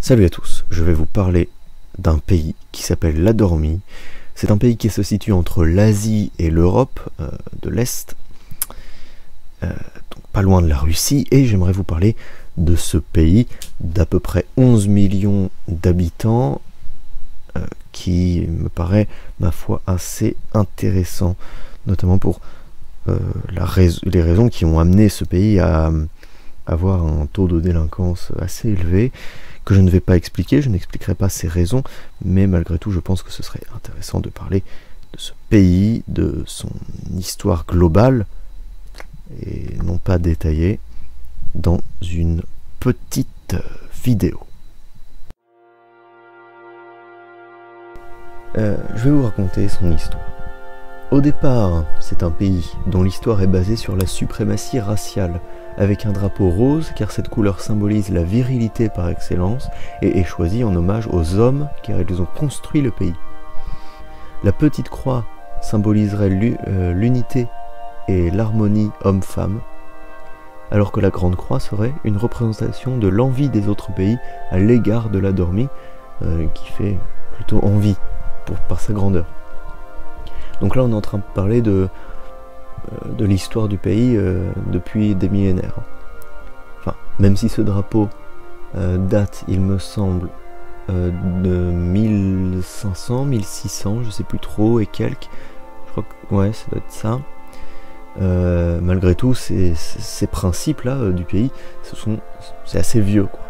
Salut à tous, je vais vous parler d'un pays qui s'appelle la Dormie. C'est un pays qui se situe entre l'Asie et l'Europe de l'Est, donc pas loin de la Russie, et j'aimerais vous parler de ce pays d'à peu près 11 millions d'habitants qui me paraît, ma foi, assez intéressant, notamment pour les raisons qui ont amené ce pays à avoir un taux de délinquance assez élevé, que je ne vais pas expliquer, je n'expliquerai pas ces raisons, mais malgré tout je pense que ce serait intéressant de parler de ce pays, de son histoire globale, et non pas détaillée, dans une petite vidéo. Je vais vous raconter son histoire. Au départ, c'est un pays dont l'histoire est basée sur la suprématie raciale, avec un drapeau rose car cette couleur symbolise la virilité par excellence et est choisie en hommage aux hommes car ils ont construit le pays. La petite croix symboliserait l'unité et l'harmonie homme-femme, alors que la grande croix serait une représentation de l'envie des autres pays à l'égard de la Dormie, qui fait plutôt envie par sa grandeur. Donc là on est en train de parler de l'histoire du pays depuis des millénaires. Enfin, même si ce drapeau date, il me semble, de 1500, 1600, je sais plus trop, et quelques. Je crois que ouais, ça doit être ça. Malgré tout, ces principes-là du pays, c'est assez vieux, quoi.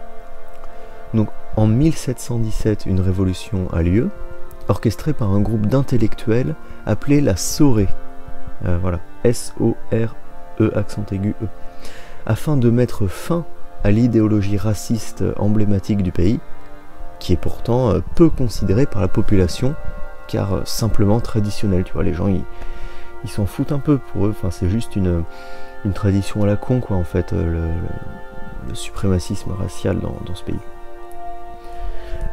Donc en 1717, une révolution a lieu, orchestrée par un groupe d'intellectuels appelé la Soré. Voilà, S-O-R-E, accent aigu E, afin de mettre fin à l'idéologie raciste emblématique du pays, qui est pourtant peu considérée par la population, car simplement traditionnelle. Tu vois, les gens, ils s'en foutent un peu pour eux, enfin, c'est juste une tradition à la con, quoi, en fait, le suprémacisme racial dans ce pays.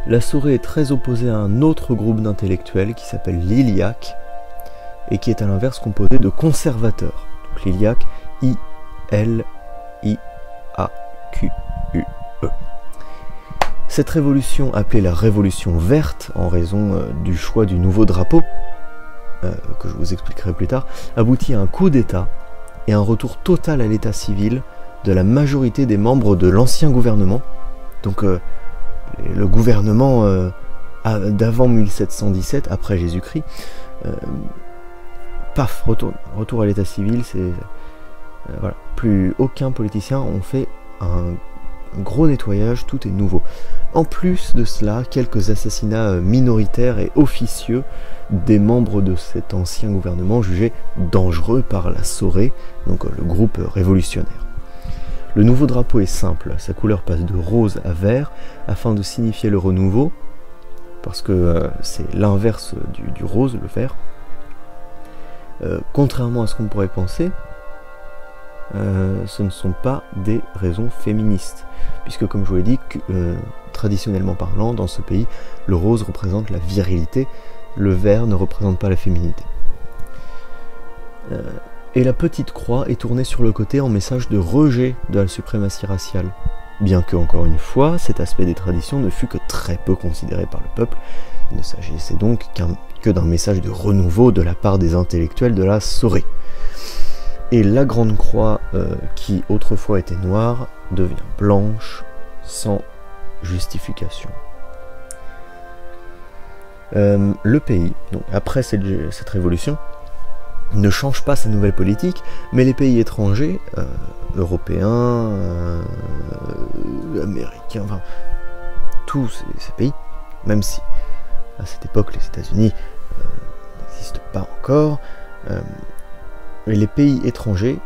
La Soré est très opposée à un autre groupe d'intellectuels qui s'appelle l'Iliaque, et qui est à l'inverse composé de conservateurs. Donc l'Iliaque, I-L-I-A-Q-U-E. Cette révolution, appelée la Révolution verte, en raison du choix du nouveau drapeau, que je vous expliquerai plus tard, aboutit à un coup d'État et un retour total à l'état civil de la majorité des membres de l'ancien gouvernement. Donc le gouvernement d'avant 1717, après Jésus-Christ, paf, retour à l'état civil, c'est voilà, plus aucun politicien, on fait un gros nettoyage, tout est nouveau. En plus de cela, quelques assassinats minoritaires et officieux des membres de cet ancien gouvernement jugés dangereux par la Soré, donc le groupe révolutionnaire. Le nouveau drapeau est simple, sa couleur passe de rose à vert afin de signifier le renouveau, parce que c'est l'inverse du rose, le vert. Contrairement à ce qu'on pourrait penser, ce ne sont pas des raisons féministes, puisque comme je vous l'ai dit, traditionnellement parlant, dans ce pays, le rose représente la virilité, le vert ne représente pas la féminité. Et la petite croix est tournée sur le côté en message de rejet de la suprématie raciale, bien que, encore une fois, cet aspect des traditions ne fut que très peu considéré par le peuple. Il ne s'agissait donc que d'un message de renouveau de la part des intellectuels de la Soré. Et la grande croix, qui autrefois était noire, devient blanche, sans justification. Le pays, donc après cette révolution, ne change pas sa nouvelle politique, mais les pays étrangers, européens, américains, enfin, tous ces pays, même si à cette époque les États-Unis n'existent pas encore, les pays étrangers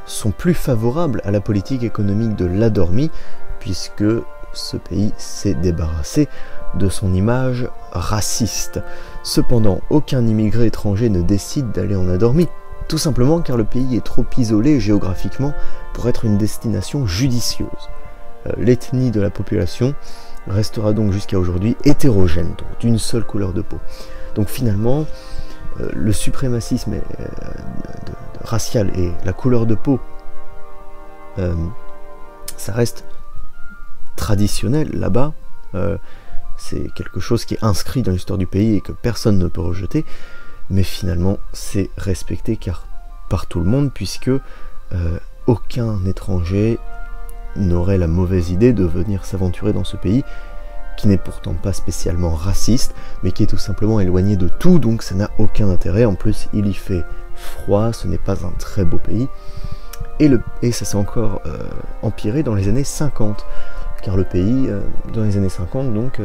sont plus favorables à la politique économique de la Dormie, puisque ce pays s'est débarrassé de son image raciste. Cependant, aucun immigré étranger ne décide d'aller en Adormie, tout simplement car le pays est trop isolé géographiquement pour être une destination judicieuse. L'ethnie de la population restera donc jusqu'à aujourd'hui hétérogène, donc d'une seule couleur de peau. Donc finalement, le suprémacisme racial et la couleur de peau, ça reste traditionnel là-bas, c'est quelque chose qui est inscrit dans l'histoire du pays et que personne ne peut rejeter, mais finalement c'est respecté par tout le monde, puisque aucun étranger n'aurait la mauvaise idée de venir s'aventurer dans ce pays, qui n'est pourtant pas spécialement raciste, mais qui est tout simplement éloigné de tout, donc ça n'a aucun intérêt. En plus, il y fait froid, ce n'est pas un très beau pays, et ça s'est encore empiré dans les années 50, car le pays, dans les années 50, donc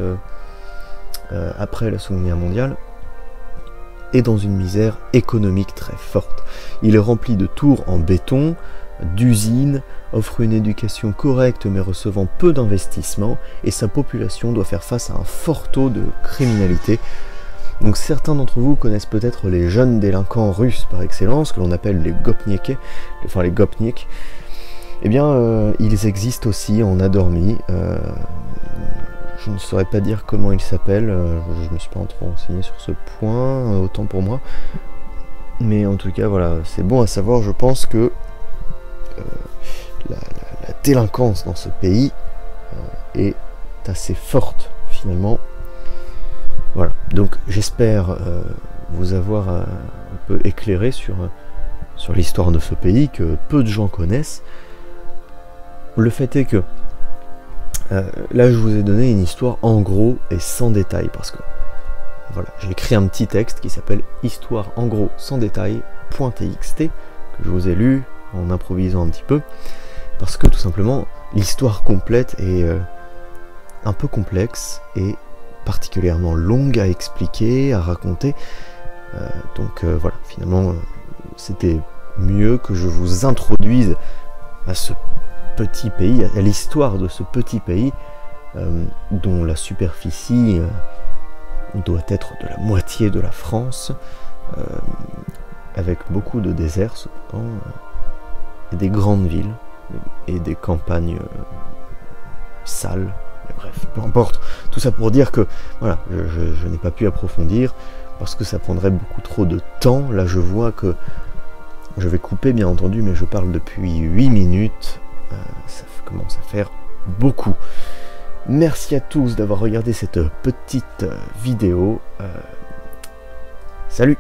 après la Seconde Guerre mondiale, est dans une misère économique très forte. Il est rempli de tours en béton, d'usines, offre une éducation correcte mais recevant peu d'investissement, et sa population doit faire face à un fort taux de criminalité. Donc certains d'entre vous connaissent peut-être les jeunes délinquants russes par excellence, que l'on appelle les gopniks, enfin les gopniks. Eh bien, ils existent aussi en Adormie. Je ne saurais pas dire comment ils s'appellent, je ne me suis pas trop renseigné sur ce point, autant pour moi. Mais en tout cas, voilà, c'est bon à savoir, je pense que la délinquance dans ce pays est assez forte, finalement. Voilà, donc j'espère vous avoir un peu éclairé sur l'histoire de ce pays que peu de gens connaissent. Le fait est que là je vous ai donné une histoire en gros et sans détail, parce que voilà, j'ai écrit un petit texte qui s'appelle Histoire en gros sans détail.txt, que je vous ai lu en improvisant un petit peu, parce que tout simplement l'histoire complète est un peu complexe et particulièrement longue à expliquer, à raconter, donc voilà, finalement c'était mieux que je vous introduise à ce petit pays, à l'histoire de ce petit pays dont la superficie doit être de la moitié de la France, avec beaucoup de déserts cependant, et des grandes villes et des campagnes sales. Mais bref, peu importe, tout ça pour dire que voilà, je n'ai pas pu approfondir parce que ça prendrait beaucoup trop de temps. Là je vois que je vais couper bien entendu, mais je parle depuis 8 minutes, ça commence à faire beaucoup. Merci à tous d'avoir regardé cette petite vidéo. Salut!